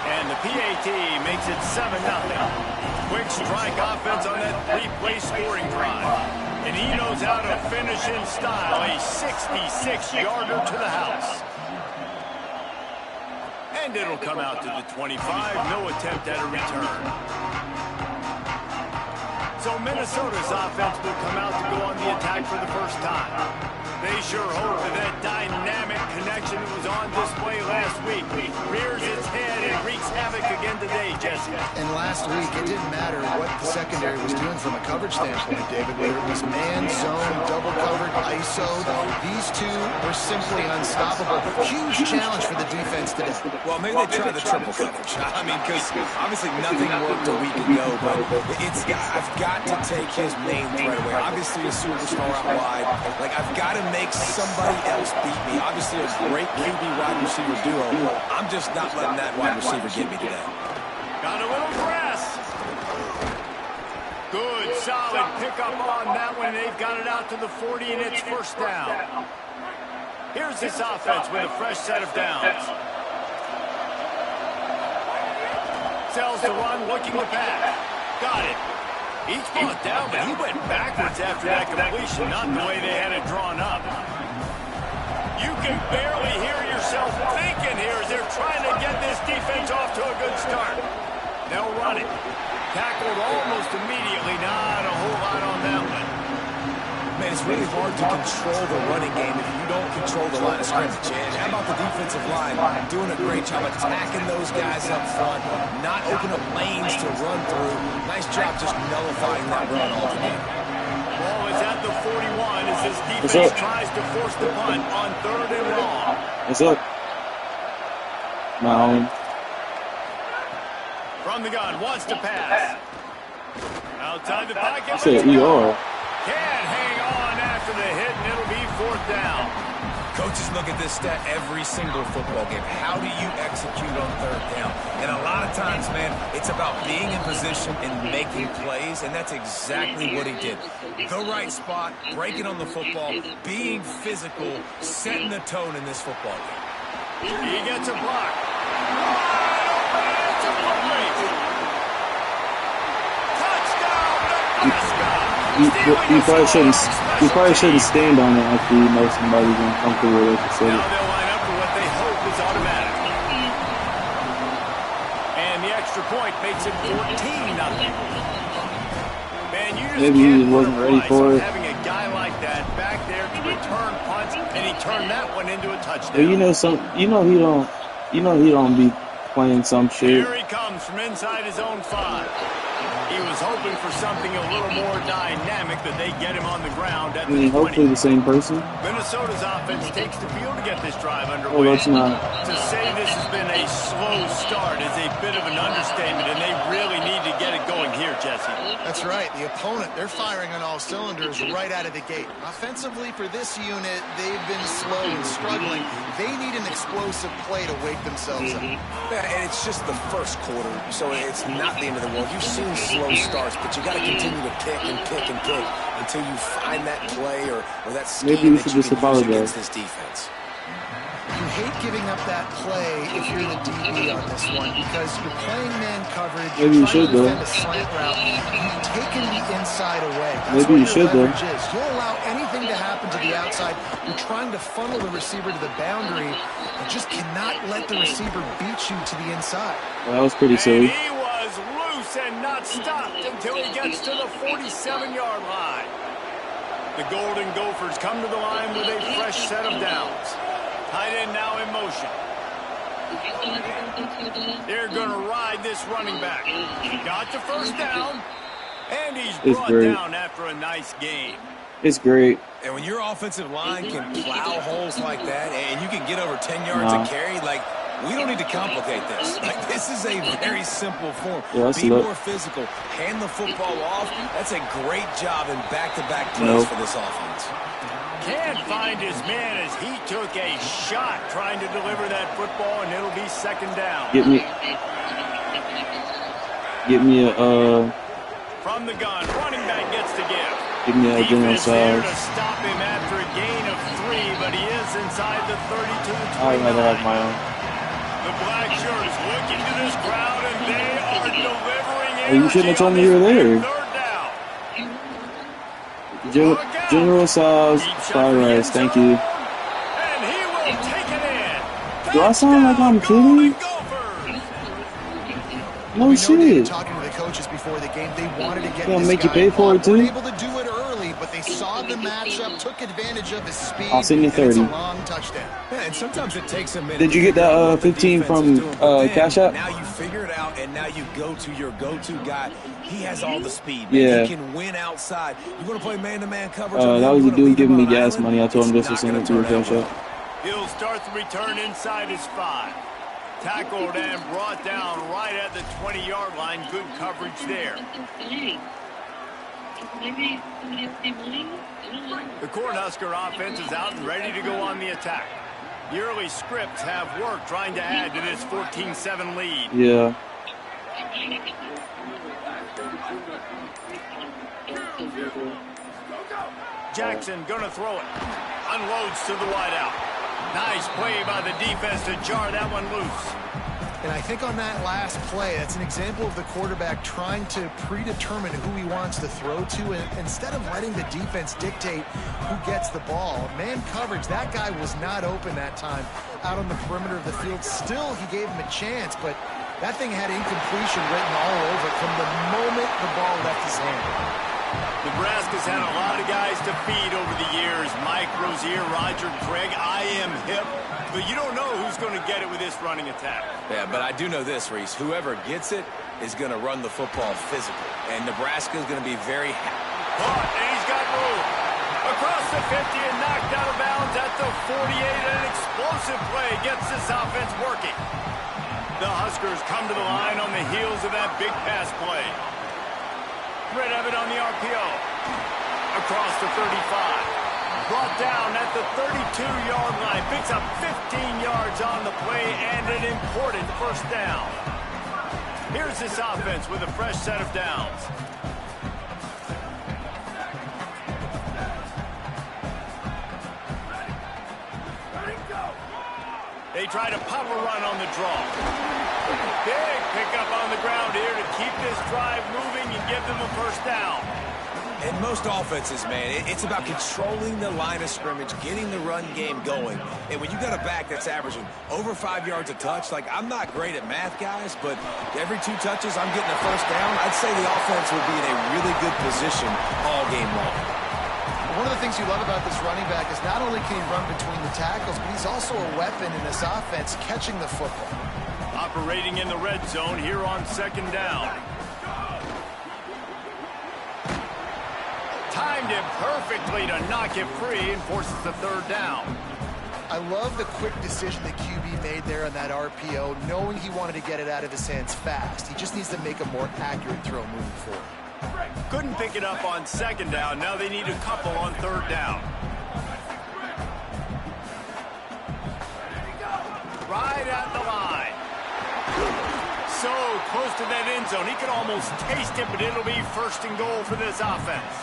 And the PAT makes it 7-0. Quick strike offense on that 3-play scoring drive. And he knows how to finish in style. A 66-yarder to the house. And it'll come out to the 25. No attempt at a return. So Minnesota's offense will come out to go on the attack for the first time. They sure hope that dynamic connection that was on display last week rears its head and wreaks havoc again today, Jesse. And last week, it didn't matter what the secondary was doing from a coverage standpoint, David, whether it was man, zone, double covered, ISO. These two were simply unstoppable. Huge challenge for the defense today. Well, maybe they tried the triple coverage. I mean, because obviously nothing worked a week ago, but I've got to take his main threat away. Obviously a superstar out wide. Like, I've got to make somebody else beat me. Obviously a great QB wide receiver duo. I'm just not letting that wide receiver get me today. Got a little press. Good, solid pickup on that one. They've got it out to the 40, and it's first down. Here's this offense with a fresh set of downs. Sells the run, looking to pass. Got it. Each brought down, but he went backwards after that completion, not the way they had it drawn up. You can barely hear yourself thinking here as they're trying to get this defense off to a good start. They'll run it. Tackled almost immediately. Not a whole lot on that one. Man, it's really hard to control the running game if you don't control the line of scrimmage. And how about the defensive line doing a great job attacking those guys up front, not open up lanes to run through. Nice job just nullifying that run altogether. Ball is at the 41 as this defense tries to force the punt on 3rd and long. What's up? No. From the gun, wants to pass. Outside the pocket. I said ER. Can't hang on after the hit, and it'll be 4th down. Coaches look at this stat every single football game. How do you execute on 3rd down? And a lot of times, man, it's about being in position and making plays, and that's exactly what he did. The right spot, breaking on the football, being physical, setting the tone in this football game. He gets a block. It's a foot race. Touchdown, Nebraska. You probably shouldn't stand on it after you know somebody's uncomfortable with it. Now they'll line up for what they hope is automatic. And the extra point makes it 14-0. Man, you just maybe he wasn't ready for it. Having a guy like that back there to return punts, and he turned that one into a touchdown. He don't be playing some shit. Here he comes from inside his own 5. He was hoping for something a little more dynamic that they get him on the ground at the 20. Hopefully the same person. Minnesota's offense takes the field to get this drive underway. Oh, that's not. To say this has been a slow start is a bit of an understatement, and they really need to get it going here, Jesse. That's right. The opponent, they're firing on all cylinders right out of the gate. Offensively, for this unit, they've been slow and struggling. They need an explosive play to wake themselves up. Yeah, and it's just the first quarter, so it's not the end of the world. You've seen slow starts, but you got to continue to pick and pick and pick until you find that play or that scheme maybe you that should you just can use apologize against this defense. You hate giving up that play if you're the DB on this one because you're playing man coverage. Maybe you should, though. A slant route. You've taken the inside away. That's maybe you should, though. You'll allow anything to happen to the outside. You're trying to funnel the receiver to the boundary. You just cannot let the receiver beat you to the inside. Well, that was pretty silly. And he was loose and not stopped until he gets to the 47-yard line. The Golden Gophers come to the line with a fresh set of downs. Tight end now in motion. They're going to ride this running back. He got the first down, and he's brought down after a nice game. It's great. And when your offensive line can plow holes like that and you can get over 10 yards a carry, like, we don't need to complicate this. Like, this is a very simple form. Yeah, be more physical. Hand the football off. That's a great job in back-to-back plays for this offense. Can't find his man as he took a shot trying to deliver that football, and it'll be 2nd down. Get me a from the gun, running back gets to give. Give me a general size. To stop him after a gain of 3, but he is inside the 30 to the 29. I'd rather have my own. The black shirts looking to this crowd, and they are delivering Hey, you shouldn't have told me you were there. General size fried rice, thank you. And he will take it in. Do I sound like I'm kidding? No shit. Talking to the coaches before the game, they wanted to get They'll this make you guy pay for it They were too. able to do it early, but they saw the matchup, took advantage of his speed. I'll send you 30. And it's a long touchdown. Yeah, and sometimes it takes a minute. Did you get that 15 from Cash App? Now you figure it out, and now you go to your go-to guy. He has all the speed. Yeah. He can win outside. You want to play man-to-man coverage? That was the dude giving me gas money. I told him just to send it to your Cash App. He'll start the return inside his 5. Tackled and brought down right at the 20-yard line. Good coverage there. The Cornhusker offense is out and ready to go on the attack. The early scripts have worked trying to add to this 14-7 lead. Yeah. Jackson gonna throw it. Unloads to the wideout. Nice play by the defense to jar that one loose. And I think on that last play, that's an example of the quarterback trying to predetermine who he wants to throw to, and instead of letting the defense dictate who gets the ball. Man coverage, that guy was not open that time out on the perimeter of the field. Still, he gave him a chance, but that thing had incompletion written all over it from the moment the ball left his hand. Nebraska's had a lot of guys to feed over the years. Mike Rozier, Roger Craig, I am hip. But you don't know who's going to get it with this running attack. Yeah, but I do know this, Reese. Whoever gets it is going to run the football physical. And Nebraska's going to be very happy. Caught, and he's got room. Across the 50 and knocked out of bounds at the 48. An explosive play gets this offense working. The Huskers come to the line on the heels of that big pass play. Red Evan on the RPO. Across the 35. Brought down at the 32-yard line. Picks up 15 yards on the play and an important first down. Here's this offense with a fresh set of downs. They try to pop a run on the draw. Big pickup on the ground here to keep this drive moving and give them a first down. In most offenses, man, it's about controlling the line of scrimmage, getting the run game going. And when you got a back that's averaging over 5 yards a touch, like, I'm not great at math, guys, but every 2 touches I'm getting a first down, I'd say the offense will be in a really good position all game long. One of the things you love about this running back is not only can he run between the tackles, but he's also a weapon in this offense catching the football. Operating in the red zone here on second down. Timed it perfectly to knock it free and forces the third down. I love the quick decision that QB made there on that RPO, knowing he wanted to get it out of his hands fast. He just needs to make a more accurate throw moving forward. Couldn't pick it up on second down. Now they need a couple on third down. Right at the line. So close to that end zone. He could almost taste it, but it'll be first and goal for this offense.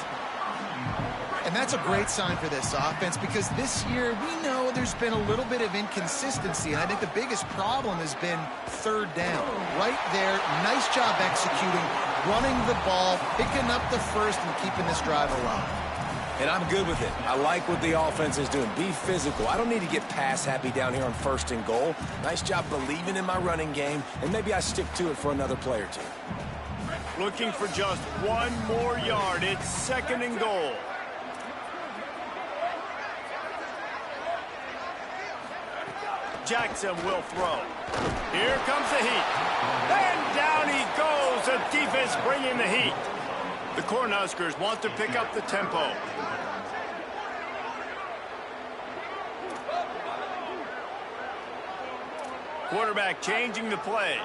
And that's a great sign for this offense because this year we know there's been a little bit of inconsistency, and I think the biggest problem has been third down. Right there, nice job executing, running the ball, picking up the first, and keeping this drive alive. And I'm good with it. I like what the offense is doing. Be physical. I don't need to get pass happy down here on first and goal. Nice job believing in my running game, and maybe I stick to it for another play or two. Looking for just 1 more yard. It's second and goal. Jackson will throw. Here comes the heat. And down he goes. The defense bringing the heat. The Cornhuskers want to pick up the tempo. Quarterback changing the play.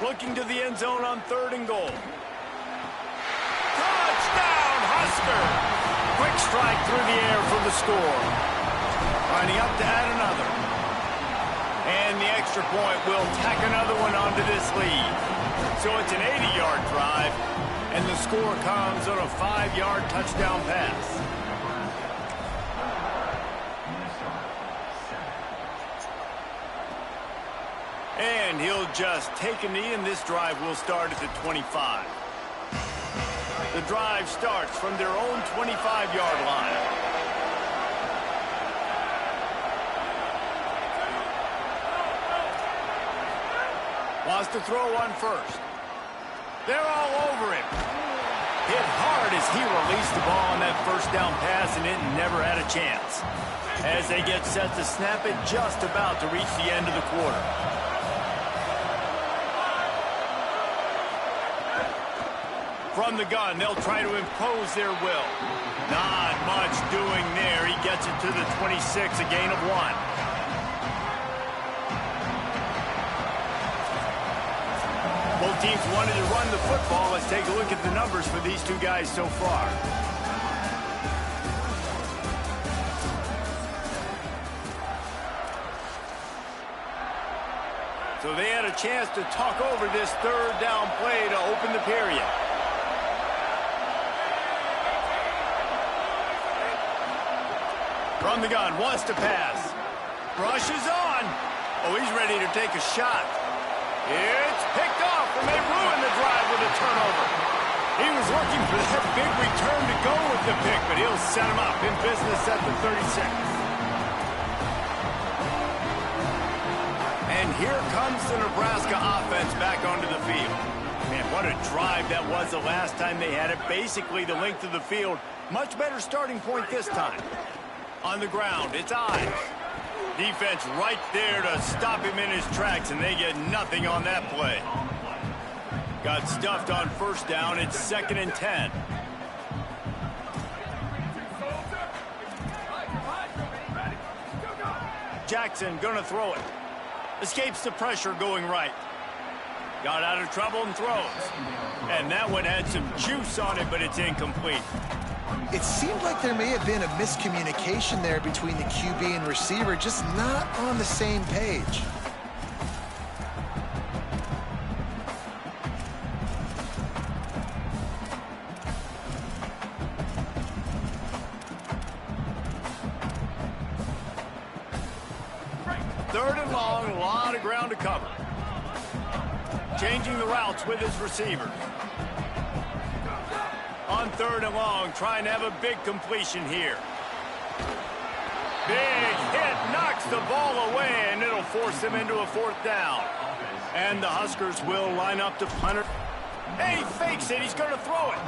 Looking to the end zone on third and goal. Touchdown, Husker! Quick strike through the air for the score. Lining up to add another. And the extra point will tack another one onto this lead. So it's an 80-yard drive, and the score comes on a 5-yard touchdown pass. And he'll just take a knee, and this drive will start at the 25. The drive starts from their own 25-yard line. Wants to throw one first. They're all over him. Hit hard as he released the ball on that first down pass, and it never had a chance. As they get set to snap it, just about to reach the end of the quarter. From the gun, they'll try to impose their will. Not much doing there. He gets it to the 26, a gain of 1. Both teams wanted to run the football. Let's take a look at the numbers for these two guys so far. So they had a chance to talk over this third down play to open the period. From the gun, wants to pass. Rushes on. Oh, he's ready to take a shot. It's picked off, and they ruin the drive with a turnover. He was looking for that big return to go with the pick, but he'll set him up in business at the 36. And here comes the Nebraska offense back onto the field. Man, what a drive that was the last time they had it. Basically the length of the field. Much better starting point this time. On the ground, it's Ives. Defense right there to stop him in his tracks, and they get nothing on that play. Got stuffed on first down. It's 2nd and 10. Jackson gonna throw it. Escapes the pressure going right. Got out of trouble and throws. And that one had some juice on it, but it's incomplete. It seemed like there may have been a miscommunication there between the QB and receiver, just not on the same page. Third and long, a lot of ground to cover. Changing the routes with his receivers. On 3rd and long, trying to have a big completion here. Big hit, knocks the ball away, and it'll force him into a 4th down. And the Huskers will line up to punt it. Hey, he fakes it. He's going to throw it.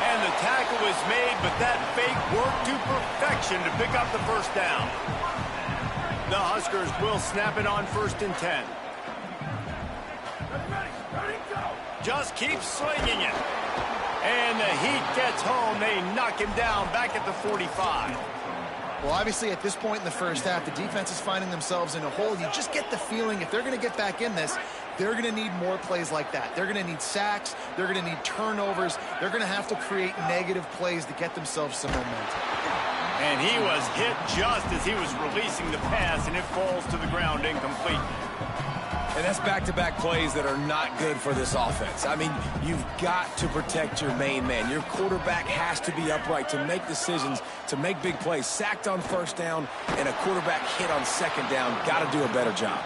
And the tackle was made, but that fake worked to perfection to pick up the first down. The Huskers will snap it on 1st and 10. Just keeps slinging it. And the heat gets home. They knock him down back at the 45. Well, obviously, at this point in the first half, the defense is finding themselves in a hole. You just get the feeling if they're going to get back in this, they're going to need more plays like that. They're going to need sacks. They're going to need turnovers. They're going to have to create negative plays to get themselves some momentum. And he was hit just as he was releasing the pass, and it falls to the ground incomplete. And that's back-to-back plays that are not good for this offense. I mean, you've got to protect your main man. Your quarterback has to be upright to make decisions, to make big plays. Sacked on first down and a quarterback hit on second down. Got to do a better job.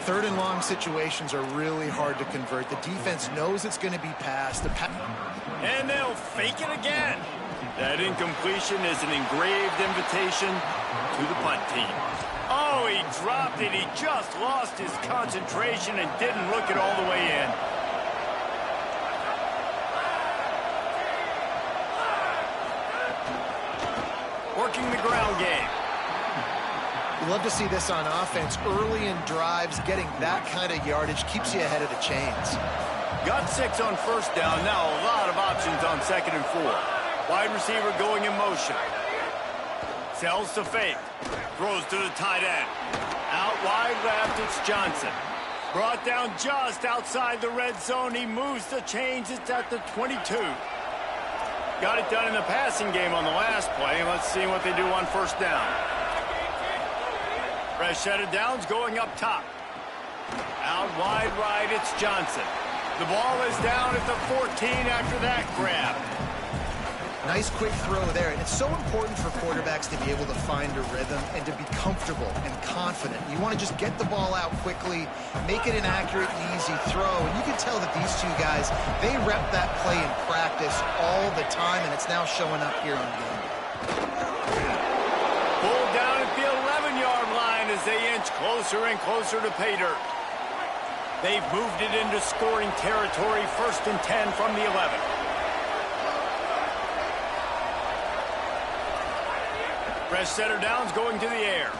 3rd and long situations are really hard to convert. The defense knows it's going to be passed. And they'll fake it again. That incompletion is an engraved invitation to the punt team. Oh, he dropped it. He just lost his concentration and didn't look it all the way in. Working the ground game. You love to see this on offense. Early in drives, getting that kind of yardage keeps you ahead of the chains. Got 6 on first down. Now a lot of options on 2nd and 4. Wide receiver going in motion. Sells to fake. Throws to the tight end. Out wide left, it's Johnson. Brought down just outside the red zone. He moves the chains. It's at the 22. Got it done in the passing game on the last play. Let's see what they do on first down. Fresh set of downs going up top. Out wide right, it's Johnson. The ball is down at the 14 after that grab. Nice quick throw there. And it's so important for quarterbacks to be able to find a rhythm and to be comfortable and confident. You want to just get the ball out quickly, make it an accurate and easy throw. And you can tell that these two guys, they rep that play in practice all the time, and it's now showing up here on game day. Pulled down at the 11-yard line as they inch closer and closer to pay dirt. They've moved it into scoring territory, 1st and 10 from the 11. Fresh setter down's going to the air.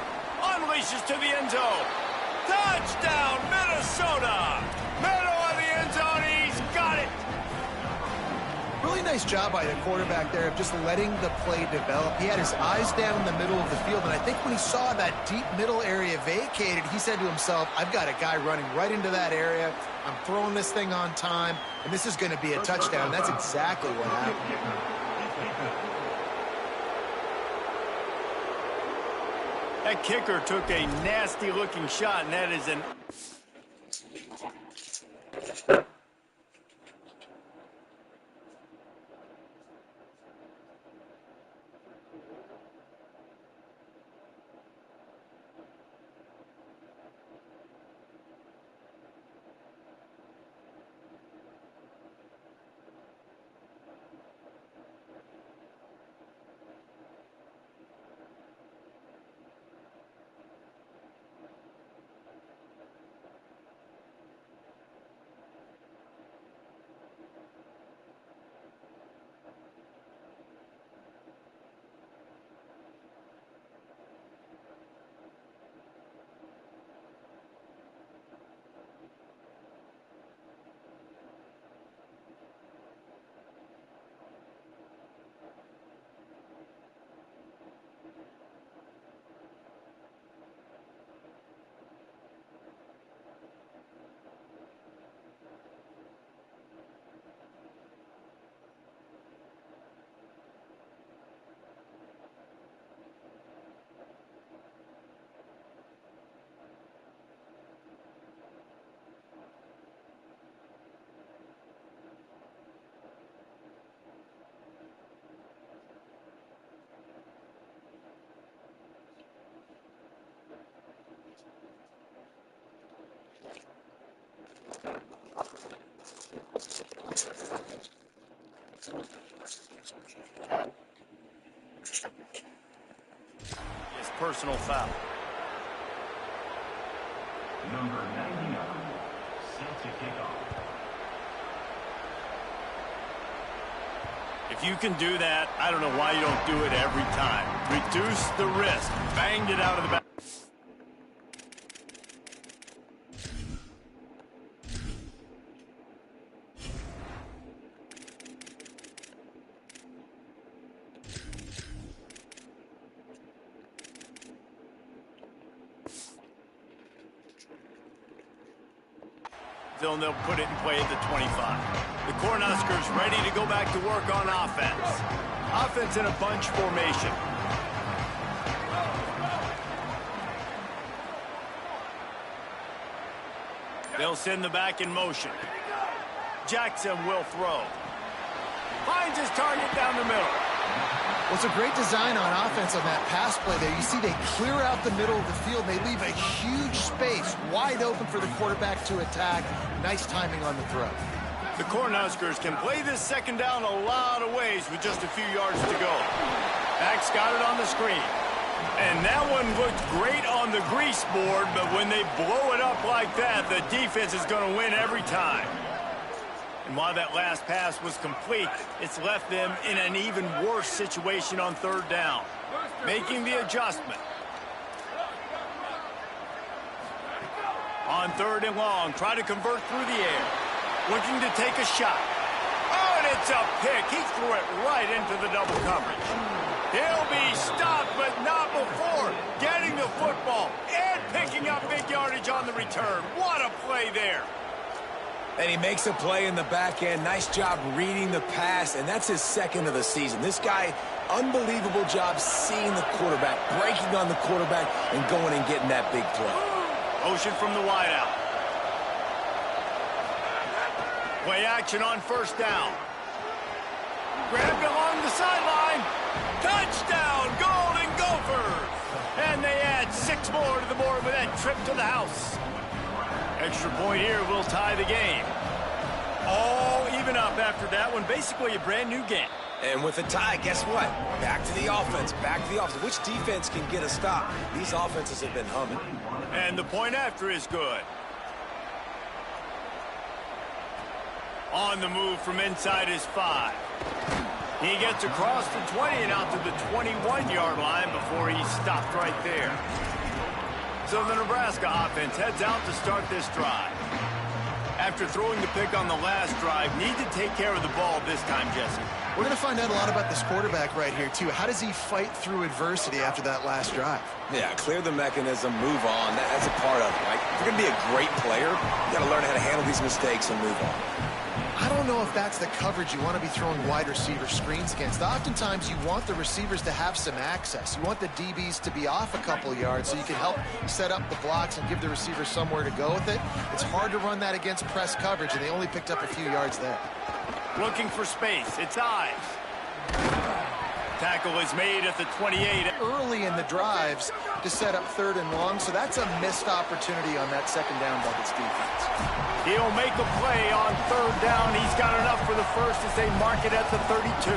Unleashes to the end zone. Touchdown, Minnesota! Middle of the end zone, he's got it! Really nice job by the quarterback there of just letting the play develop. He had his eyes down in the middle of the field, and I think when he saw that deep middle area vacated, he said to himself, I've got a guy running right into that area. I'm throwing this thing on time, and this is going to be a touchdown. That's exactly what happened. That kicker took a nasty-looking shot, and that is an... His personal foul. Number 99, set to kick off. If you can do that, I don't know why you don't do it every time. Reduce the risk. Banged it out of the back. They'll put it in play at the 25. The Cornhuskers ready to go back to work on offense. Offense in a bunch formation. They'll send the back in motion. Jackson will throw. Finds his target down the middle. Well, it's a great design on offense on that pass play there. You see they clear out the middle of the field. They leave a huge space wide open for the quarterback to attack. Nice timing on the throw. The Cornhuskers can play this second down a lot of ways with just a few yards to go. Max got it on the screen. And that one looked great on the grease board, but when they blow it up like that, the defense is going to win every time. And while that last pass was complete, it's left them in an even worse situation on third down. Making the adjustment. On third and long, try to convert through the air. Looking to take a shot. Oh, and it's a pick. He threw it right into the double coverage. He'll be stopped, but not before getting the football and picking up big yardage on the return. What a play there. And he makes a play in the back end. Nice job reading the pass, and that's his second of the season. This guy, unbelievable job seeing the quarterback, breaking on the quarterback, and going and getting that big play. Motion from the wideout. Play action on first down. Grabbed along the sideline. Touchdown, Golden Gophers! And they add 6 more to the board with that trip to the house. Extra point here will tie the game. All even up after that one. Basically a brand new game. And with a tie, guess what? Back to the offense. Back to the offense. Which defense can get a stop? These offenses have been humming. And the point after is good. On the move from inside his 5. He gets across the 20 and out to the 21-yard line before he stopped right there. So the Nebraska offense heads out to start this drive. After throwing the pick on the last drive, need to take care of the ball this time, Jesse. We're going to find out a lot about this quarterback right here, too. How does he fight through adversity after that last drive? Yeah, clear the mechanism, move on. That's a part of it, right? If you're going to be a great player, you got to learn how to handle these mistakes and move on. I don't know if that's the coverage you want to be throwing wide receiver screens against. Oftentimes, you want the receivers to have some access. You want the DBs to be off a couple yards so you can help set up the blocks and give the receiver somewhere to go with it. It's hard to run that against press coverage, and they only picked up a few yards there. Looking for space. It's eyes. Tackle is made at the 28. Early in the drives to set up 3rd and long, so that's a missed opportunity on that second down by this defense. He'll make a play on 3rd down. He's got enough for the first as they mark it at the 32.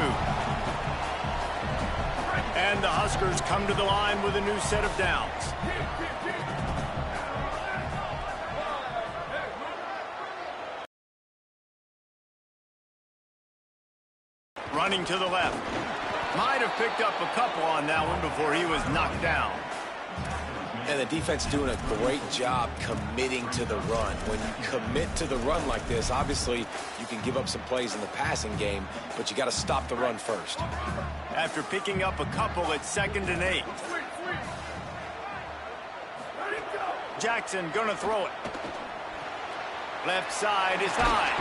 And the Huskers come to the line with a new set of downs. Running to the left. Might have picked up a couple on that one before he was knocked down. And the defense doing a great job committing to the run. When you commit to the run like this, obviously you can give up some plays in the passing game, but you got to stop the run first. After picking up a couple at 2nd and 8. Jackson gonna throw it. Left side is high.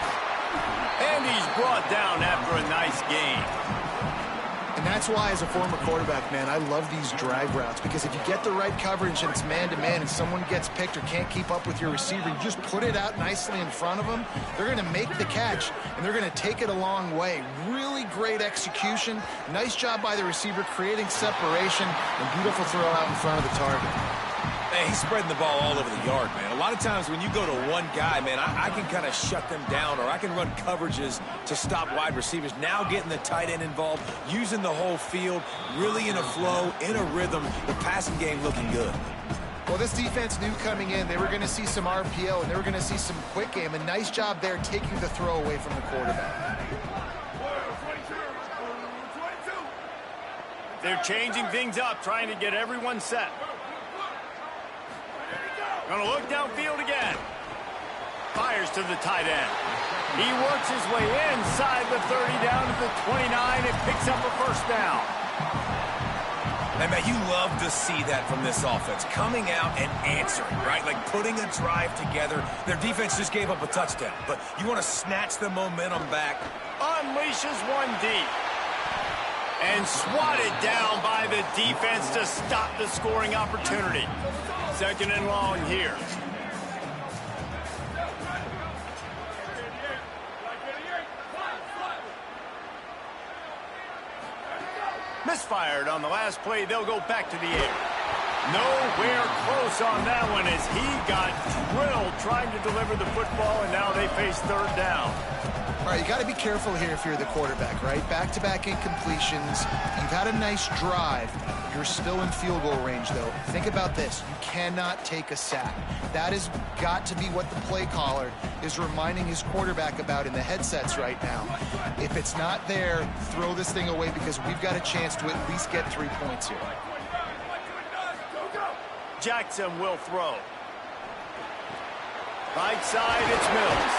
And he's brought down after a nice gain. And that's why, as a former quarterback, man, I love these drag routes, because if you get the right coverage and it's man-to-man and someone gets picked or can't keep up with your receiver, you just put it out nicely in front of them. They're going to make the catch, and they're going to take it a long way. Really great execution. Nice job by the receiver creating separation, and beautiful throw out in front of the target. Hey, he's spreading the ball all over the yard, man. A lot of times when you go to one guy, man, I can kind of shut them down, or I can run coverages to stop wide receivers. Now getting the tight end involved, using the whole field, really in a flow, in a rhythm, the passing game looking good. Well, this defense knew coming in they were going to see some RPO, and they were going to see some quick game. A nice job there taking the throw away from the quarterback. They're changing things up, trying to get everyone set. Gonna look downfield again. Fires to the tight end. He works his way inside the 30 down to the 29 and picks up a first down. And man, you love to see that from this offense. Coming out and answering, right? Like putting a drive together. Their defense just gave up a touchdown, but you want to snatch the momentum back. Unleashes one deep. And swatted down by the defense to stop the scoring opportunity. 2nd and long here. Misfired on the last play. They'll go back to the air. Nowhere close on that one as he got drilled trying to deliver the football, and now they face 3rd down. All right, you got to be careful here if you're the quarterback, right? Back-to-back incompletions. You've had a nice drive. You're still in field goal range, though. Think about this. You cannot take a sack. That has got to be what the play caller is reminding his quarterback about in the headsets right now. If it's not there, throw this thing away, because we've got a chance to at least get 3 points here. Jackson will throw. Right side, it's Mills.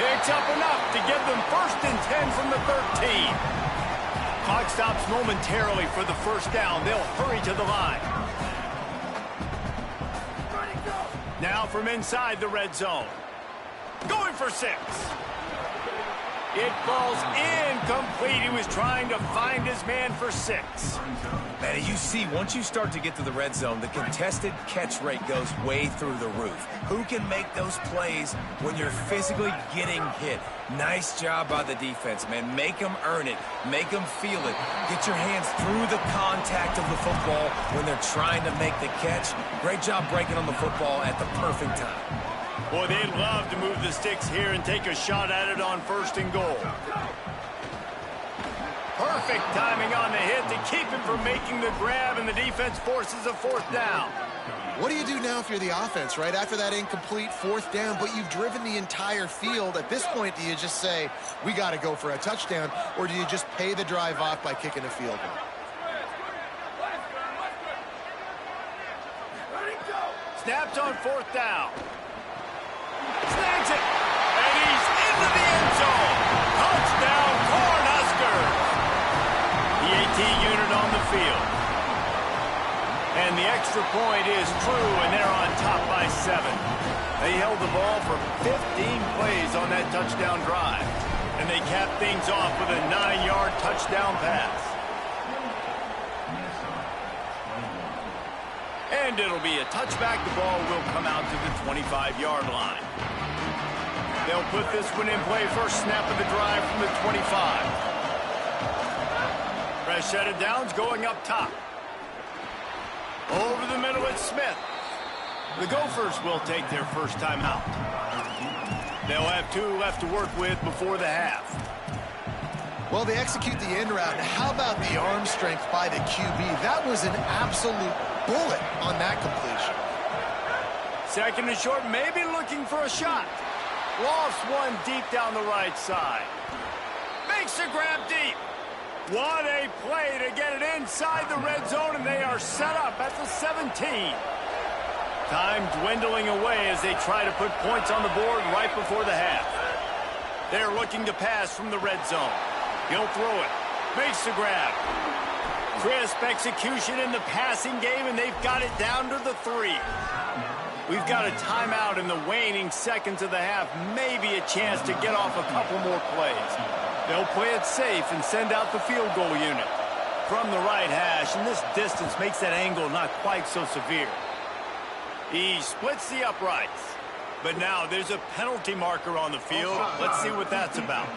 Picks up enough to give them 1st and 10 from the 13. Clock stops momentarily for the first down. They'll hurry to the line. Now from inside the red zone. Going for 6. It falls incomplete. He was trying to find his man for 6. Man, you see, once you start to get to the red zone, the contested catch rate goes way through the roof. Who can make those plays when you're physically getting hit? Nice job by the defense, man. Make them earn it. Make them feel it. Get your hands through the contact of the football when they're trying to make the catch. Great job breaking on the football at the perfect time. Boy, they'd love to move the sticks here and take a shot at it on 1st and goal. Perfect timing on the hit to keep him from making the grab, and the defense forces a 4th down. What do you do now if you're the offense, right? After that incomplete 4th down, but you've driven the entire field. At this point, do you just say, we got to go for a touchdown, or do you just pay the drive off by kicking a field goal? Snaps on 4th down. Snags it, and he's into the end zone. Touchdown, Cornhuskers. The AT unit on the field. And the extra point is true, and they're on top by 7. They held the ball for 15 plays on that touchdown drive. And they capped things off with a 9-yard touchdown pass. And it'll be a touchback. The ball will come out to the 25-yard line. They'll put this one in play. First snap of the drive from the 25. Fresh set of downs going up top. Over the middle, it's Smith. The Gophers will take their first time out. They'll have 2 left to work with before the half. Well, they execute the end route. How about the arm strength by the QB? That was an absolute bullet on that completion. 2nd and short, maybe looking for a shot. Lofts one deep down the right side. Makes a grab deep. What a play to get it inside the red zone, and they are set up at the 17. Time dwindling away as they try to put points on the board right before the half. They're looking to pass from the red zone. He'll throw it. Makes the grab. Crisp execution in the passing game, and they've got it down to the 3. We've got a timeout in the waning seconds of the half. Maybe a chance to get off a couple more plays. They'll play it safe and send out the field goal unit. From the right hash, and this distance makes that angle not quite so severe. He splits the uprights. But now there's a penalty marker on the field. Let's see what that's about.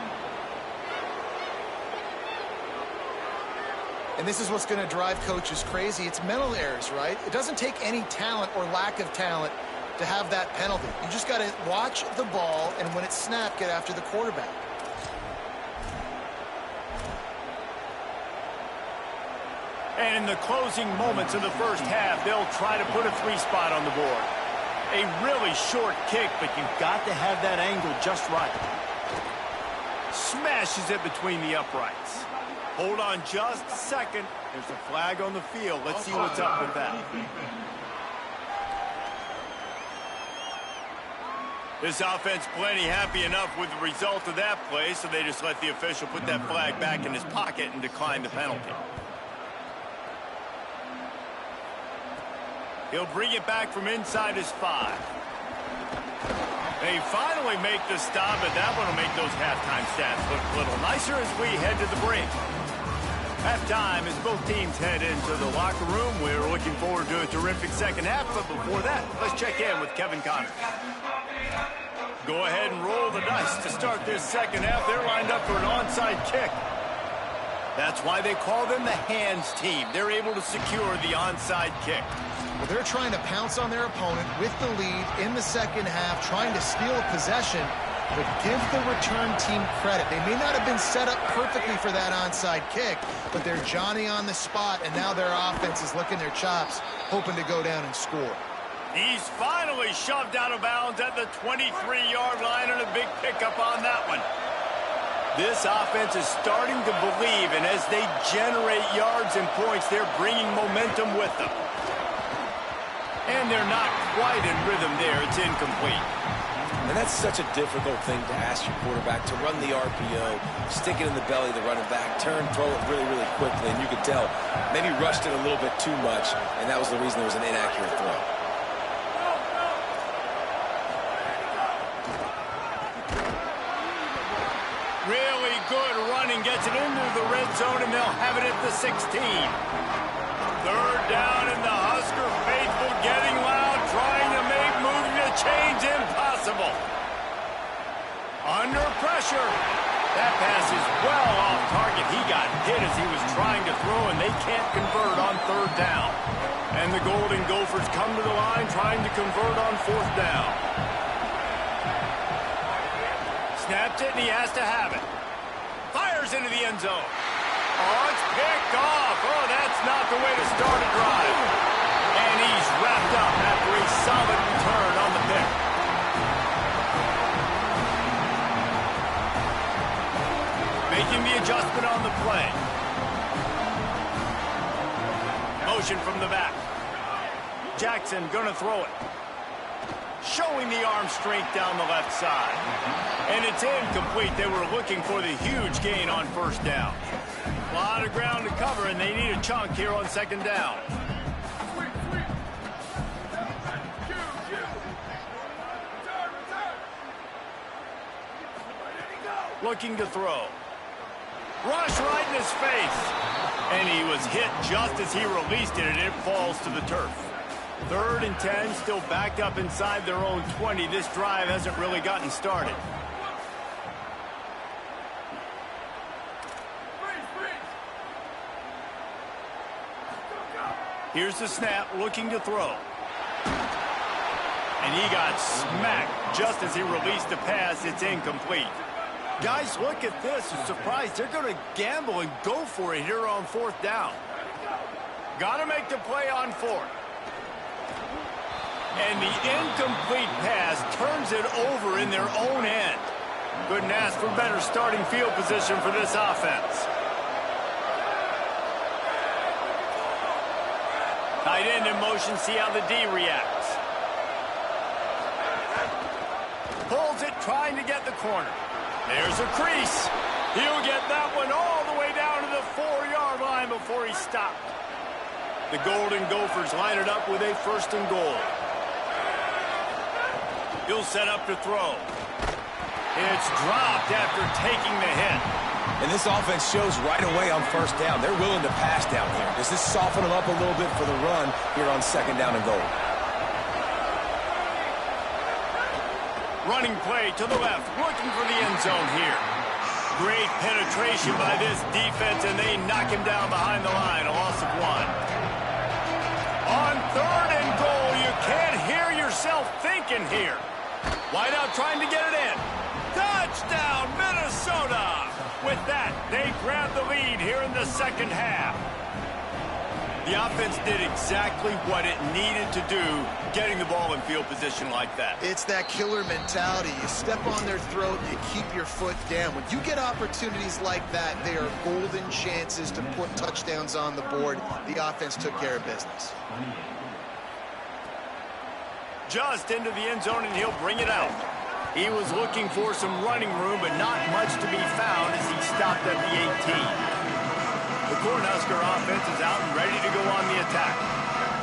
And this is what's going to drive coaches crazy. It's mental errors, right? It doesn't take any talent or lack of talent to have that penalty. You just got to watch the ball, and when it's snapped, get after the quarterback. And in the closing moments of the first half, they'll try to put a 3 spot on the board. A really short kick, but you've got to have that angle just right. Smashes it between the uprights. Hold on just a second. There's a flag on the field. Let's see what's up with that. This offense plenty happy enough with the result of that play, so they just let the official put that flag back in his pocket and decline the penalty. He'll bring it back from inside his 5. They finally make the stop, but that one will make those halftime stats look a little nicer as we head to the break. Halftime as both teams head into the locker room. We're looking forward to a terrific second half, but before that, let's check in with Kevin Connors. Go ahead and roll the dice to start this second half. They're lined up for an onside kick. That's why they call them the hands team. They're able to secure the onside kick. Well, they're trying to pounce on their opponent with the lead in the second half, trying to steal a possession, but give the return team credit. They may not have been set up perfectly for that onside kick, but they're Johnny on the spot, and now their offense is licking their chops, hoping to go down and score. He's finally shoved out of bounds at the 23-yard line, and a big pickup on that one. This offense is starting to believe, and as they generate yards and points, they're bringing momentum with them. And they're not quite in rhythm there. It's incomplete. And that's such a difficult thing to ask your quarterback, to run the RPO, stick it in the belly of the running back, turn, throw it really, really quickly. And you could tell maybe rushed it a little bit too much, and that was the reason there was an inaccurate throw. Real the red zone, and they'll have it at the 16. Third down, and the Husker faithful getting loud, trying to make moving the chains impossible. Under pressure. That pass is well off target. He got hit as he was trying to throw, and they can't convert on third down. And the Golden Gophers come to the line trying to convert on fourth down. Snaps it, and he has to have it. Fires into the end zone. Oh, it's picked off. Oh, that's not the way to start a drive. And he's wrapped up after a solid return on the pick. Making the adjustment on the play. Motion from the back. Jackson gonna throw it. Showing the arm strength down the left side. And it's incomplete. They were looking for the huge gain on first down. A lot of ground to cover, and they need a chunk here on second down. Looking to throw. Rush right in his face. And he was hit just as he released it, and it falls to the turf. 3rd and 10, still backed up inside their own 20. This drive hasn't really gotten started. Here's the snap, looking to throw. And he got smacked just as he released the pass. It's incomplete. Guys, look at this. I'm surprised they're going to gamble and go for it here on fourth down. Got to make the play on fourth. And the incomplete pass turns it over in their own end. Couldn't ask for better starting field position for this offense. Tight end in motion, see how the D reacts. Pulls it, trying to get the corner. There's a crease. He'll get that one all the way down to the 4-yard line before he stopped. The Golden Gophers line it up with a 1st and goal. He'll set up to throw. It's dropped after taking the hit. And this offense shows right away on first down. They're willing to pass down here. Does this soften them up a little bit for the run here on second down and goal? Running play to the left, looking for the end zone here. Great penetration by this defense, and they knock him down behind the line, a loss of 1. On 3rd and goal, you can't hear yourself thinking here. Wideout trying to get it in. Touchdown, Minnesota! With that, they grab the lead here in the second half. The offense did exactly what it needed to do, getting the ball in field position like that. It's that killer mentality. You step on their throat, you keep your foot down. When you get opportunities like that, they are golden chances to put touchdowns on the board. The offense took care of business. Just into the end zone, and he'll bring it out. He was looking for some running room, but not much to be found as he stopped at the 18. The Cornhusker offense is out and ready to go on the attack.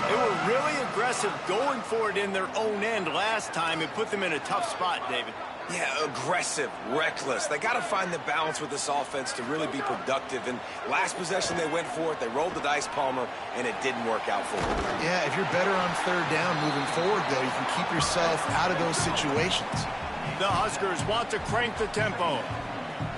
They were really aggressive going for it in their own end last time. It put them in a tough spot, David. Yeah, aggressive, reckless. They got to find the balance with this offense to really be productive. And last possession, they went for it. They rolled the dice, Palmer, and it didn't work out for them. Yeah, if you're better on third down moving forward, though, you can keep yourself out of those situations. The Huskers want to crank the tempo.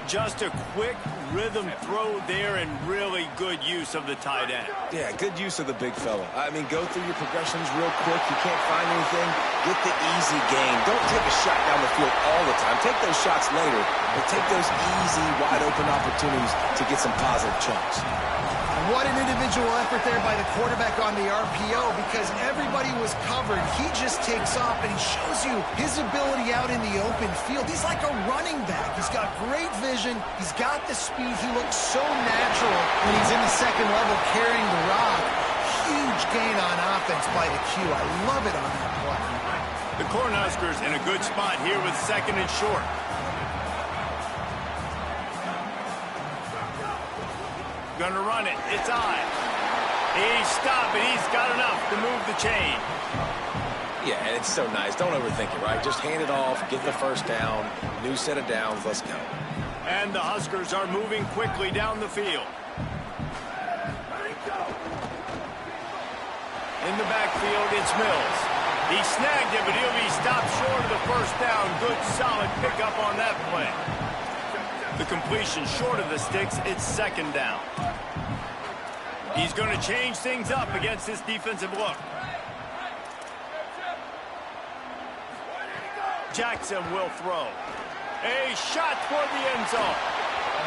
Just a quick rhythm throw there and really good use of the tight end. Yeah, good use of the big fella. I mean, go through your progressions real quick. You can't find anything. Get the easy gain. Don't take a shot down the field all the time. Take those shots later, but take those easy, wide-open opportunities to get some positive chunks. What an individual effort there by the quarterback on the RPO, because everybody was covered. He just takes off, and he shows you his ability out in the open field. He's like a running back. He's got great vision. He's got the speed. He looks so natural when he's in the second level carrying the rock. Huge gain on offense by the Q. I love it on that play. The Cornhuskers in a good spot here with 2nd and short. Gonna run it. It's on. He's stopping. He's got enough to move the chain. Yeah, and it's so nice. Don't overthink it, right? Just hand it off, get the first down, new set of downs, let's go. And the Huskers are moving quickly down the field. In the backfield, it's Mills. He snagged it, but he'll be stopped short of the first down. Good, solid pickup on that play. The completion short of the sticks, it's second down. He's going to change things up against this defensive look. Jackson will throw. A shot toward the end zone.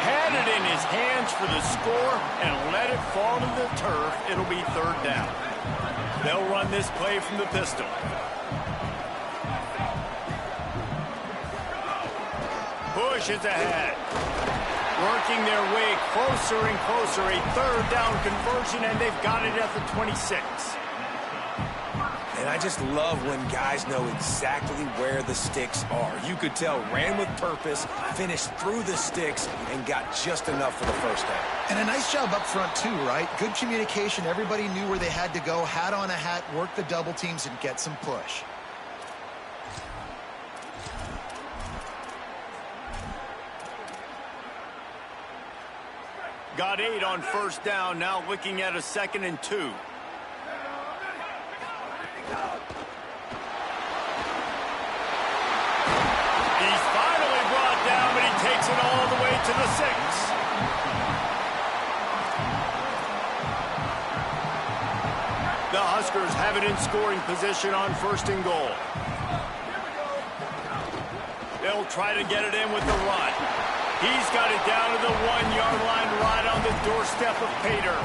Had it in his hands for the score and let it fall to the turf. It'll be third down. They'll run this play from the pistol. Push is ahead. Working their way closer and closer. A third down conversion, and they've got it at the 26. And I just love when guys know exactly where the sticks are. You could tell ran with purpose, finished through the sticks, and got just enough for the first down. And a nice job up front, too, right? Good communication. Everybody knew where they had to go. Hat on a hat, work the double teams, and get some push. Got 8 on first down, now looking at a 2nd and 2. He's finally brought down, but he takes it all the way to the 6. The Huskers have it in scoring position on 1st and goal. They'll try to get it in with the run. He's got it down to the 1-yard line right on the doorstep of Pater.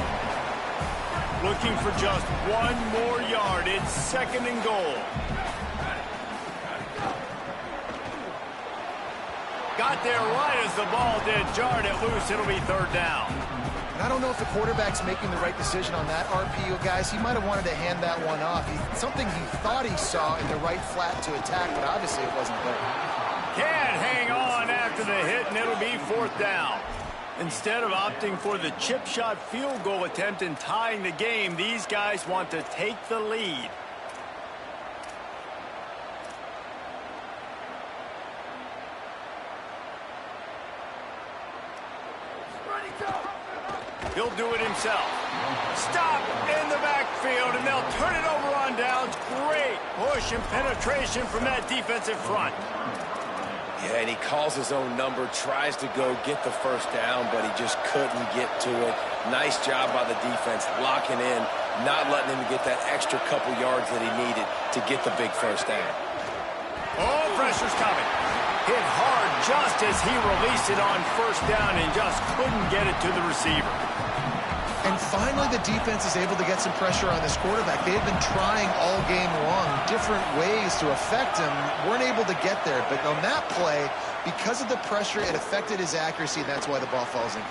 Looking for just 1 more yard. It's 2nd and goal. Got there right as the ball did. Jarred it loose. It'll be third down. And I don't know if the quarterback's making the right decision on that RPO, guys. He might have wanted to hand that one off. Something he thought he saw in the right flat to attack, but obviously it wasn't there. Can't hang on after the hit, and it'll be 4th down. Instead of opting for the chip shot field goal attempt and tying the game, these guys want to take the lead. He'll do it himself. Stop in the backfield, and they'll turn it over on downs. Great push and penetration from that defensive front. Yeah, and he calls his own number, tries to go get the first down, but he just couldn't get to it. Nice job by the defense, locking in, not letting him get that extra couple yards that he needed to get the big first down. Oh, pressure's coming. Hit hard just as he released it on first down and just couldn't get it to the receiver. And finally, the defense is able to get some pressure on this quarterback. They had been trying all game long, different ways to affect him, weren't able to get there. But on that play, because of the pressure, it affected his accuracy, and that's why the ball falls in.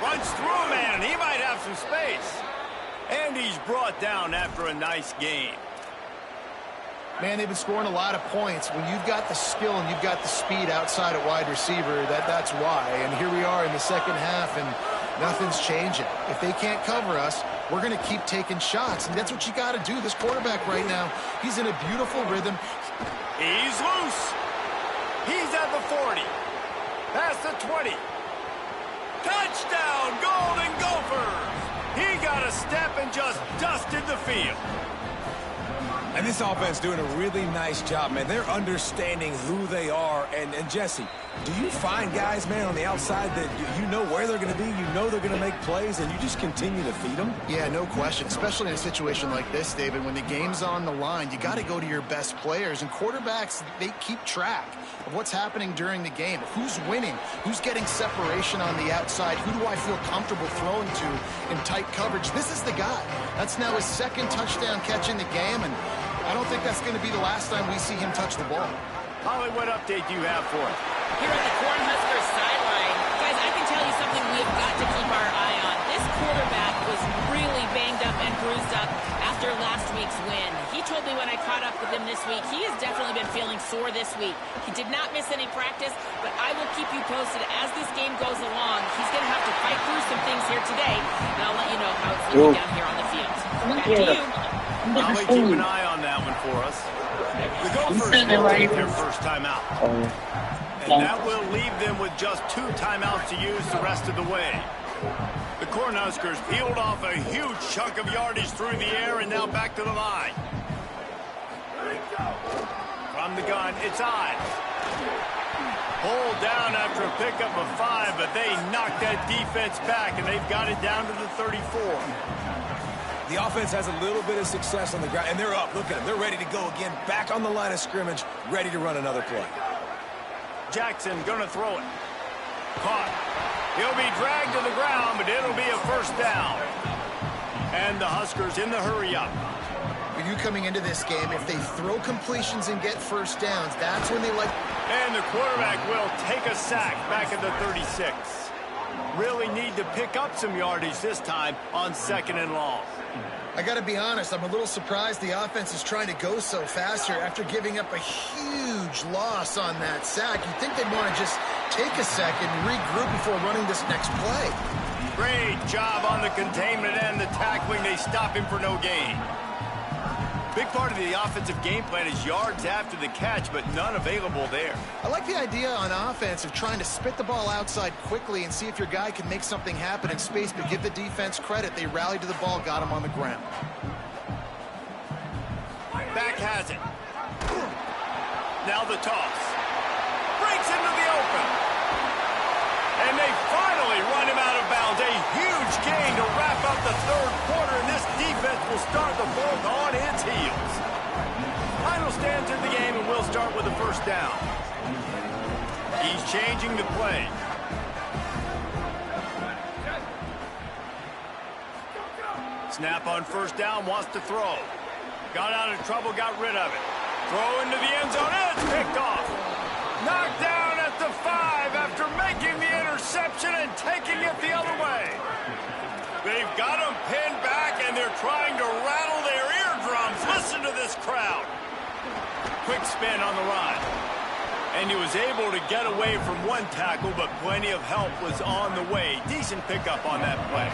Runs through a man. He might have some space. And he's brought down after a nice game. Man, they've been scoring a lot of points. When you've got the skill and you've got the speed outside at wide receiver, that's why. And here we are in the second half, and nothing's changing. If they can't cover us, we're going to keep taking shots, and that's what you got to do. This quarterback right now, he's in a beautiful rhythm. He's loose. He's at the 40. Past the 20. Touchdown, Golden Gophers. He got a step and just dusted the field. And this offense doing a really nice job, man. They're understanding who they are. And Jesse, do you find guys, man, on the outside that you know where they're going to be, you know they're going to make plays, and you just continue to feed them? Yeah, no question, especially in a situation like this, David. When the game's on the line, you got to go to your best players. And quarterbacks, they keep track of what's happening during the game. Who's winning? Who's getting separation on the outside? Who do I feel comfortable throwing to in tight coverage? This is the guy. That's now his 2nd touchdown catch in the game, and I don't think that's going to be the last time we see him touch the ball. Holly, what update do you have for us? Here on the Cornhuskers sideline, guys, I can tell you something we have got to keep our eye on. This quarterback was really banged up and bruised up after last week's win. He told me when I caught up with him this week, he has definitely been feeling sore this week. He did not miss any practice, but I will keep you posted as this game goes along. He's going to have to fight through some things here today, and I'll let you know how it's looking down here on the field. Back to you. Holly, keep an eye on that one for us. The Gophers will take their first time out. And that will leave them with just 2 timeouts to use the rest of the way. The Cornhuskers peeled off a huge chunk of yardage through the air and now back to the line. From the gun, it's on. Pulled down after a pickup of 5, but they knocked that defense back, and they've got it down to the 34. The offense has a little bit of success on the ground, and they're up. Look at them. They're ready to go again, back on the line of scrimmage, ready to run another play. Jackson gonna throw it. Caught. He'll be dragged to the ground, but it'll be a first down. And the Huskers in the hurry-up. With you coming into this game, if they throw completions and get first downs, that's when they like... And the quarterback will take a sack back at the 36. Really need to pick up some yardage this time on 2nd and long. I got to be honest, I'm a little surprised the offense is trying to go so fast here after giving up a huge loss on that sack. You'd think they'd want to just take a second and regroup before running this next play. Great job on the containment and the tackling. They stop him for no gain. Big part of the offensive game plan is yards after the catch, but none available there. I like the idea on offense of trying to spit the ball outside quickly and see if your guy can make something happen in space, but give the defense credit. They rallied to the ball, got him on the ground. Back has it. Now the toss. Breaks into the open. And they finally run him out of bounds. A huge gain to wrap up the 3rd quarter, and this defense will start the fourth on its heels. Final stand to the game, and we'll start with the first down. He's changing the play. Snap on first down, wants to throw. Got out of trouble, got rid of it. Throw into the end zone, and it's picked off. Knocked down at the 5 after making the interception and taking it the other way. They've got him pinned back, and they're trying to rattle their eardrums. Listen to this crowd. Quick spin on the run. And he was able to get away from one tackle, but plenty of help was on the way. Decent pickup on that play.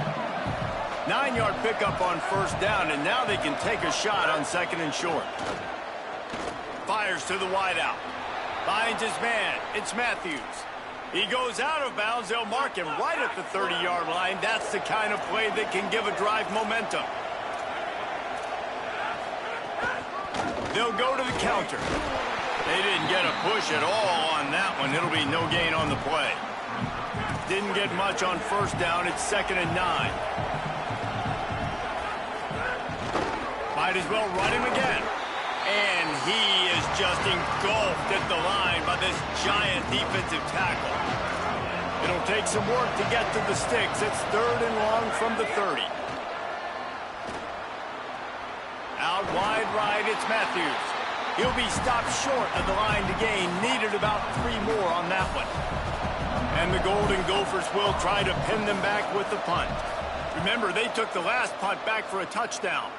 9-yard pickup on first down, and now they can take a shot on 2nd and short. Fires to the wideout. Finds his man. It's Matthews. He goes out of bounds. They'll mark him right at the 30-yard line. That's the kind of play that can give a drive momentum. They'll go to the counter. They didn't get a push at all on that one. It'll be no gain on the play. Didn't get much on first down. It's 2nd and 9. Might as well run him again. And he is just engulfed at the line by this giant defensive tackle. It'll take some work to get to the sticks. It's 3rd and long from the 30. Out wide right, it's Matthews. He'll be stopped short of the line to gain. Needed about 3 more on that one. And the Golden Gophers will try to pin them back with the punt. Remember, they took the last punt back for a touchdown.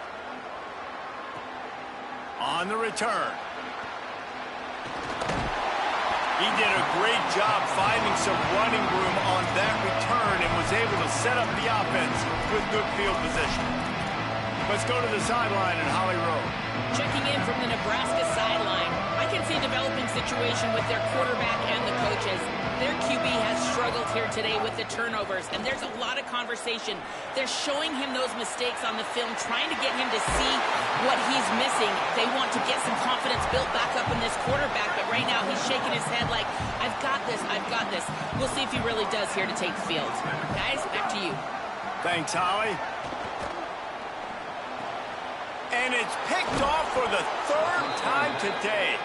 On the return. He did a great job finding some running room on that return and was able to set up the offense with good field position. Let's go to the sideline at Holly Rowe. Checking in from the Nebraska sideline. I can see a developing situation with their quarterback and the coaches. Their QB has struggled here today with the turnovers, and there's a lot of conversation. They're showing him those mistakes on the film, trying to get him to see what he's missing. They want to get some confidence built back up in this quarterback, but right now he's shaking his head like, I've got this, I've got this. We'll see if he really does here to take the field. Guys, back to you. Thanks, Holly. And it's picked off for the 3rd time today.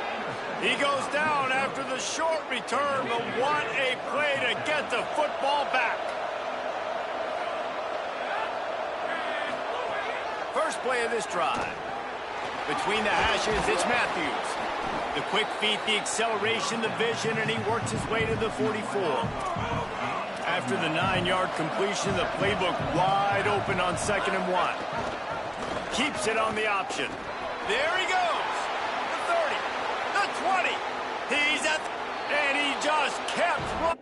He goes down after the short return, but what a play to get the football back. First play of this drive. Between the hashes, it's Matthews. The quick feet, the acceleration, the vision, and he works his way to the 44. After the 9-yard completion, the playbook wide open on 2nd and 1. Keeps it on the option. There he goes. The 30, the 20. He's at, and he just kept running.